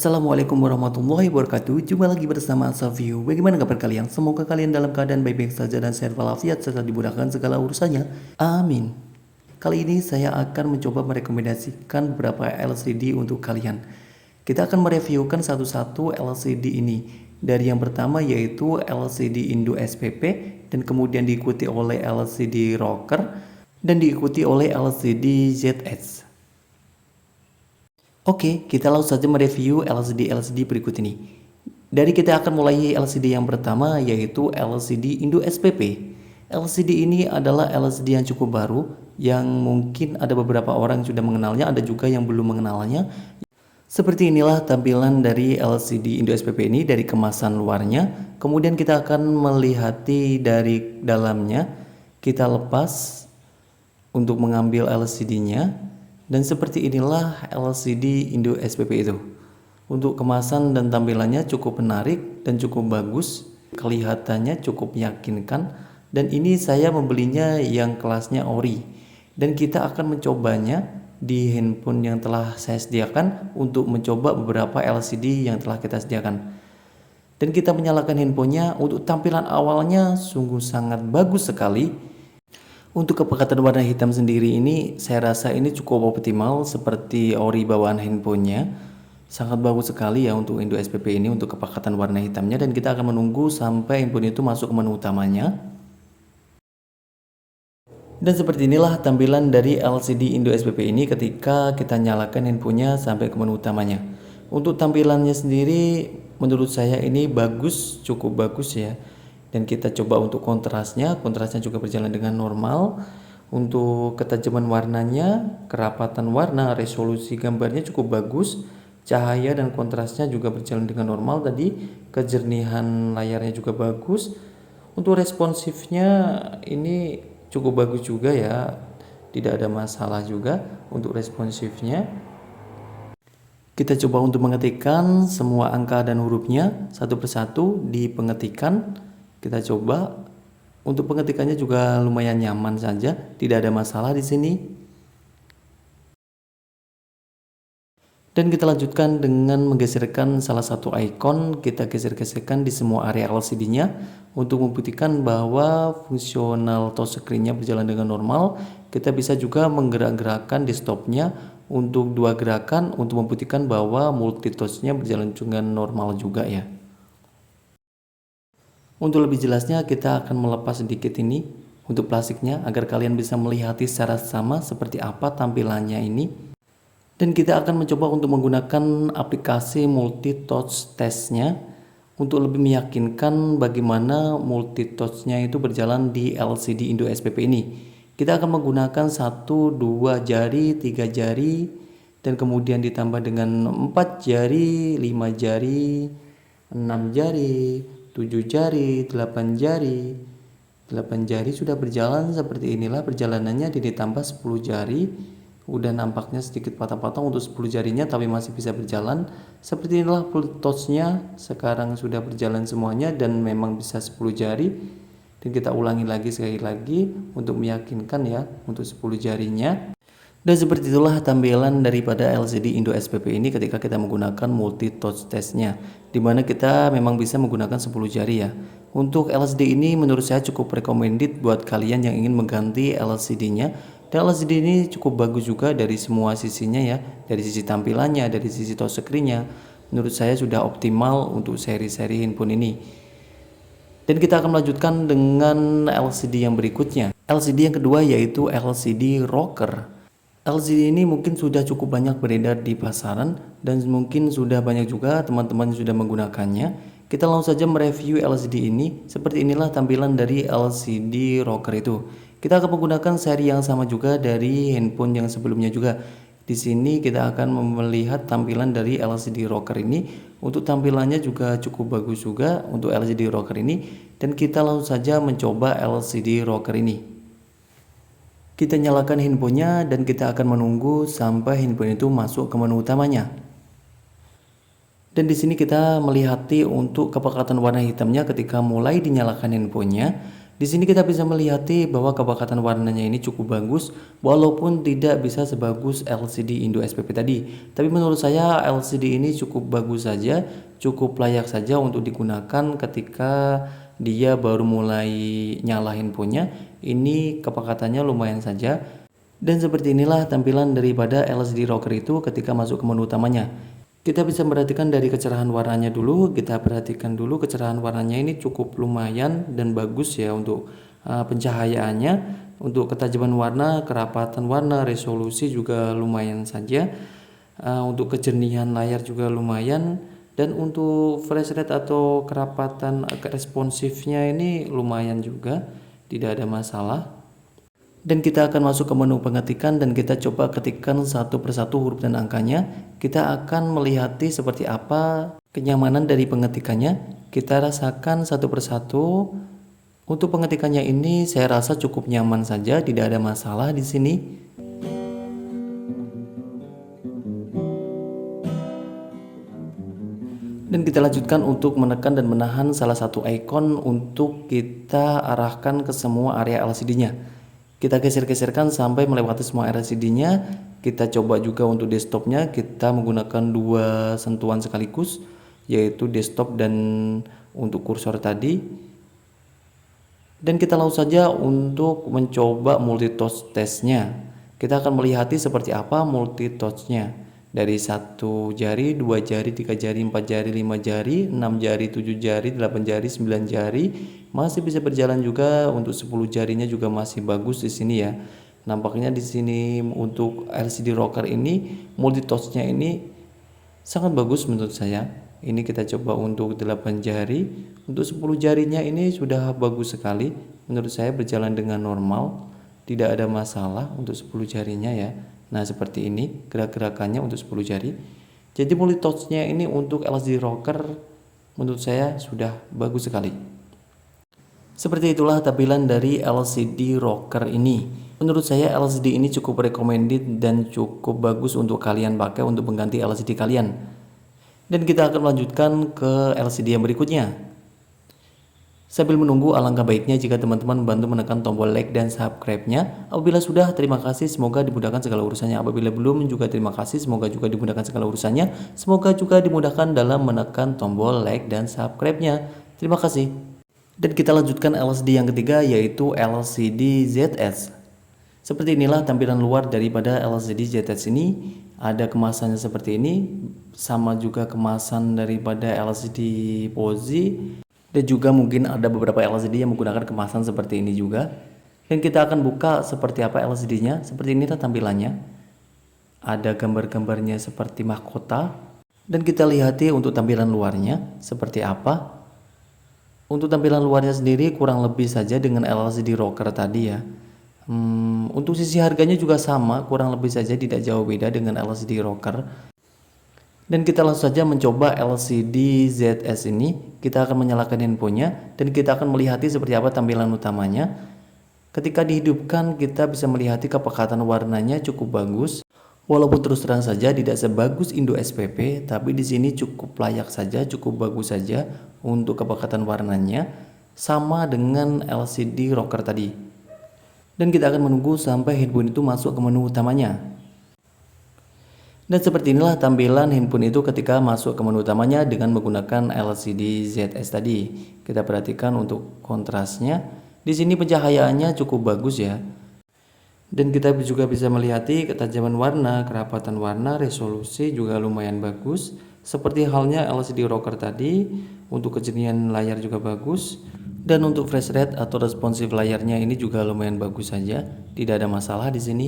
Assalamualaikum warahmatullahi wabarakatuh. Jumpa lagi bersama Asaview. Bagaimana kabar kalian? Semoga kalian dalam keadaan baik-baik saja dan sehat walafiat serta dimudahkan segala urusannya. Amin. Kali ini saya akan mencoba merekomendasikan beberapa LCD untuk kalian. Kita akan mereviewkan satu-satu LCD ini. Dari yang pertama yaitu LCD Indo SPP dan kemudian diikuti oleh LCD Rocker dan diikuti oleh LCD ZS. Oke, kita langsung saja mereview LCD berikut ini. Dari kita akan mulai LCD yang pertama yaitu LCD Indo SPP. LCD ini adalah LCD yang cukup baru yang mungkin ada beberapa orang yang sudah mengenalnya, ada juga yang belum mengenalnya. Seperti inilah tampilan dari LCD Indo SPP ini dari kemasan luarnya. Kemudian kita akan melihati dari dalamnya. Kita lepas untuk mengambil LCD-nya. Dan seperti inilah LCD Indo SPP itu. Untuk kemasan dan tampilannya cukup menarik dan cukup bagus. Kelihatannya cukup meyakinkan. Dan ini saya membelinya yang kelasnya ori. Dan kita akan mencobanya di handphone yang telah saya sediakan untuk mencoba beberapa LCD yang telah kita sediakan. Dan kita menyalakan handphonenya. Untuk tampilan awalnya sungguh sangat bagus sekali. Untuk kepekatan warna hitam sendiri ini saya rasa ini cukup optimal seperti ori bawaan handphonenya. Sangat bagus sekali ya untuk Indo SPP ini untuk kepekatan warna hitamnya, dan kita akan menunggu sampai handphone itu masuk ke menu utamanya. Dan seperti inilah tampilan dari LCD Indo SPP ini ketika kita nyalakan handphonenya sampai ke menu utamanya. Untuk tampilannya sendiri menurut saya ini bagus, cukup bagus ya. Dan kita coba untuk kontrasnya juga berjalan dengan normal. Untuk ketajaman warnanya, kerapatan warna, resolusi gambarnya cukup bagus. Cahaya dan kontrasnya juga berjalan dengan normal tadi. Kejernihan layarnya juga bagus. Untuk responsifnya ini cukup bagus juga ya. Tidak ada masalah juga untuk responsifnya. Kita coba untuk mengetikkan semua angka dan hurufnya satu persatu di pengetikan. Kita coba untuk pengetikannya juga lumayan nyaman saja, tidak ada masalah di sini. Dan kita lanjutkan dengan menggeserkan salah satu icon, kita geser-geserkan di semua area LCD-nya untuk membuktikan bahwa fungsional touchscreen-nya berjalan dengan normal. Kita bisa juga menggerak-gerakkan desktop-nya untuk dua gerakan untuk membuktikan bahwa multitouch-nya berjalan dengan normal juga ya. Untuk lebih jelasnya kita akan melepas sedikit ini untuk plastiknya agar kalian bisa melihat secara sama seperti apa tampilannya ini. Dan kita akan mencoba untuk menggunakan aplikasi multi-touch testnya untuk lebih meyakinkan bagaimana multi-touch-nya itu berjalan di LCD Indo SPP ini. Kita akan menggunakan 1, 2 jari, 3 jari, dan kemudian ditambah dengan 4 jari, 5 jari, 6 jari, 7 jari, 8 jari. 8 jari sudah berjalan seperti inilah perjalanannya, ditambah 10 jari. Udah nampaknya sedikit patah-patah untuk 10 jarinya tapi masih bisa berjalan. Seperti inilah full touch-nya sekarang sudah berjalan semuanya dan memang bisa 10 jari. Dan kita ulangi lagi sekali lagi untuk meyakinkan ya untuk 10 jarinya. Dan seperti itulah tampilan daripada LCD Indo SPP ini ketika kita menggunakan multi touch testnya, dimana kita memang bisa menggunakan 10 jari ya. Untuk LCD ini menurut saya cukup recommended buat kalian yang ingin mengganti LCD-nya. Dan LCD ini cukup bagus juga dari semua sisinya ya, dari sisi tampilannya, dari sisi touchscreen-nya. Menurut saya sudah optimal untuk seri-seri handphone ini. Dan kita akan melanjutkan dengan LCD yang berikutnya. LCD yang kedua yaitu LCD Rocker. LCD ini mungkin sudah cukup banyak beredar di pasaran dan mungkin sudah banyak juga teman-teman yang sudah menggunakannya. Kita langsung saja mereview LCD ini. Seperti inilah tampilan dari LCD Rocker itu. Kita akan menggunakan seri yang sama juga dari handphone yang sebelumnya juga. Di sini kita akan melihat tampilan dari LCD Rocker ini. Untuk tampilannya juga cukup bagus juga untuk LCD Rocker ini. Dan kita langsung saja mencoba LCD Rocker ini. Kita nyalakan handphonenya dan kita akan menunggu sampai handphone itu masuk ke menu utamanya. Dan di sini kita melihati untuk kepekatan warna hitamnya ketika mulai dinyalakan handphonenya. Di sini kita bisa melihat bahwa kepekatan warnanya ini cukup bagus, walaupun tidak bisa sebagus LCD Indo SPP tadi. Tapi menurut saya LCD ini cukup bagus saja, cukup layak saja untuk digunakan ketika dia baru mulai nyala handphonenya. Ini kepekatannya lumayan saja. Dan seperti inilah tampilan daripada LCD rocker itu ketika masuk ke menu utamanya. Kita bisa perhatikan dari kecerahan warnanya dulu. Kita perhatikan dulu kecerahan warnanya ini cukup lumayan dan bagus ya untuk pencahayaannya. Untuk ketajaman warna, kerapatan warna, resolusi juga lumayan saja. Untuk kejernihan layar juga lumayan. Dan untuk flash rate atau kerapatan responsifnya ini lumayan juga, tidak ada masalah. Dan kita akan masuk ke menu pengetikan dan kita coba ketikkan satu persatu huruf dan angkanya. Kita akan melihat seperti apa kenyamanan dari pengetikannya. Kita rasakan satu persatu. Untuk pengetikannya ini saya rasa cukup nyaman saja, tidak ada masalah di sini. Dan kita lanjutkan untuk menekan dan menahan salah satu icon untuk kita arahkan ke semua area LCD-nya. Kita geser-geserkan sampai melewati semua LCD-nya. Kita coba juga untuk desktopnya, kita menggunakan dua sentuhan sekaligus, yaitu desktop dan untuk kursor tadi. Dan kita langsung saja untuk mencoba multitouch testnya. Kita akan melihat seperti apa multitouchnya. Dari 1 jari, 2 jari, 3 jari, 4 jari, 5 jari, 6 jari, 7 jari, 8 jari, 9 jari. Masih bisa berjalan juga. Untuk 10 jarinya juga masih bagus di sini ya. Nampaknya di sini untuk LCD rocker ini multitouchnya ini sangat bagus menurut saya. Ini kita coba untuk 8 jari. Untuk 10 jarinya ini sudah bagus sekali. Menurut saya berjalan dengan normal. Tidak ada masalah untuk 10 jarinya ya. Nah seperti ini gerak-gerakannya untuk 10 jari. Jadi multitouchnya ini untuk LCD rocker menurut saya sudah bagus sekali. Seperti itulah tampilan dari LCD rocker ini. Menurut saya LCD ini cukup recommended dan cukup bagus untuk kalian pakai untuk mengganti LCD kalian. Dan kita akan melanjutkan ke LCD yang berikutnya. Sambil menunggu, alangkah baiknya jika teman-teman bantu menekan tombol like dan subscribe-nya. Apabila sudah, terima kasih, semoga dimudahkan segala urusannya. Apabila belum, juga terima kasih, semoga juga dimudahkan segala urusannya. Semoga juga dimudahkan dalam menekan tombol like dan subscribe-nya. Terima kasih. Dan kita lanjutkan LCD yang ketiga, yaitu LCD ZS. Seperti inilah tampilan luar daripada LCD ZS ini. Ada kemasannya seperti ini, sama juga kemasan daripada LCD Pozi. Dan juga mungkin ada beberapa LCD yang menggunakan kemasan seperti ini juga. Dan kita akan buka seperti apa LCD-nya. Seperti ini tampilannya. Ada gambar-gambarnya seperti mahkota. Dan kita lihat untuk tampilan luarnya seperti apa. Untuk tampilan luarnya sendiri kurang lebih saja dengan LCD rocker tadi ya. Untuk sisi harganya juga sama, kurang lebih saja tidak jauh beda dengan LCD rocker. Dan kita langsung saja mencoba LCD ZS ini. Kita akan menyalakan handphonenya dan kita akan melihat seperti apa tampilan utamanya. Ketika dihidupkan kita bisa melihat kepekatan warnanya cukup bagus. Walaupun terus terang saja tidak sebagus Indo SPP, tapi di sini cukup layak saja, cukup bagus saja untuk kepekatan warnanya, sama dengan LCD rocker tadi. Dan kita akan menunggu sampai handphone itu masuk ke menu utamanya. Dan seperti inilah tampilan handphone itu ketika masuk ke menu utamanya dengan menggunakan LCD ZS tadi. Kita perhatikan untuk kontrasnya. Di sini pencahayaannya cukup bagus ya. Dan kita juga bisa melihat ketajaman warna, kerapatan warna, resolusi juga lumayan bagus. Seperti halnya LCD rocker tadi, untuk kejernihan layar juga bagus. Dan untuk flash rate atau responsif layarnya ini juga lumayan bagus saja. Tidak ada masalah di sini.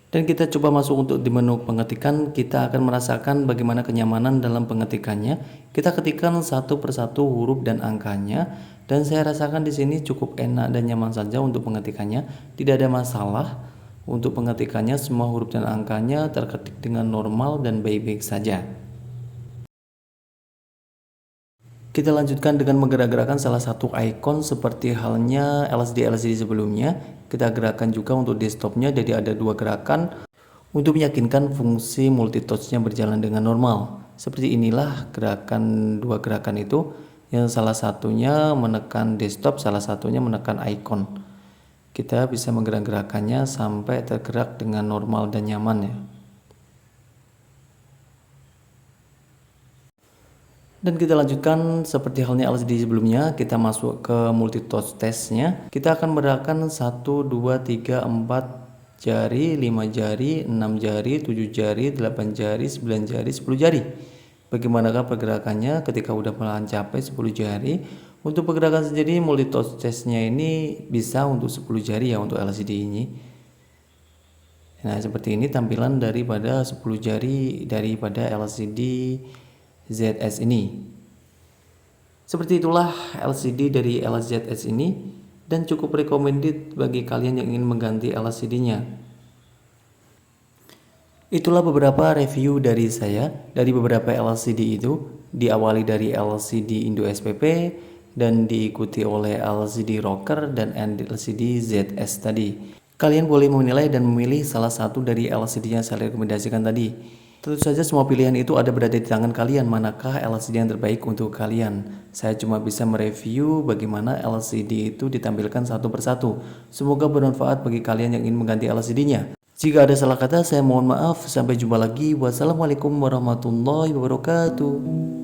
Dan kita coba masuk untuk di menu pengetikan. Kita akan merasakan bagaimana kenyamanan dalam pengetikannya. Kita ketikkan satu persatu huruf dan angkanya. Dan saya rasakan di sini cukup enak dan nyaman saja untuk pengetikannya. Tidak ada masalah untuk pengetikannya. Semua huruf dan angkanya terketik dengan normal dan baik-baik saja. Kita lanjutkan dengan menggerak-gerakkan salah satu icon seperti halnya LCD sebelumnya. Kita gerakan juga untuk desktopnya, jadi ada dua gerakan untuk meyakinkan fungsi multitouchnya berjalan dengan normal. Seperti inilah dua gerakan itu. Yang salah satunya menekan desktop, salah satunya menekan icon. Kita bisa menggerak-gerakannya sampai tergerak dengan normal dan nyaman ya. Dan kita lanjutkan seperti halnya LCD sebelumnya, kita masuk ke multitouch testnya. Kita akan menggerakkan 1, 2, 3, 4 jari, 5 jari, 6 jari, 7 jari, 8 jari, 9 jari, 10 jari. Bagaimanakah pergerakannya ketika udah mencapai 10 jari? Untuk pergerakan sendiri multitouch testnya ini bisa untuk 10 jari ya untuk LCD ini. Nah seperti ini tampilan daripada 10 jari daripada LCD ZS ini. Seperti itulah LCD dari LZS ini dan cukup recommended bagi kalian yang ingin mengganti LCD-nya. Itulah beberapa review dari saya dari beberapa LCD itu, diawali dari LCD Indo SPP dan diikuti oleh LCD Rocker dan LCD ZS tadi. Kalian boleh menilai dan memilih salah satu dari LCD yang saya rekomendasikan tadi. Tentu saja semua pilihan itu ada berada di tangan kalian, manakah LCD yang terbaik untuk kalian. Saya cuma bisa mereview bagaimana LCD itu ditampilkan satu persatu. Semoga bermanfaat bagi kalian yang ingin mengganti LCD-nya. Jika ada salah kata, saya mohon maaf. Sampai jumpa lagi. Wassalamualaikum warahmatullahi wabarakatuh.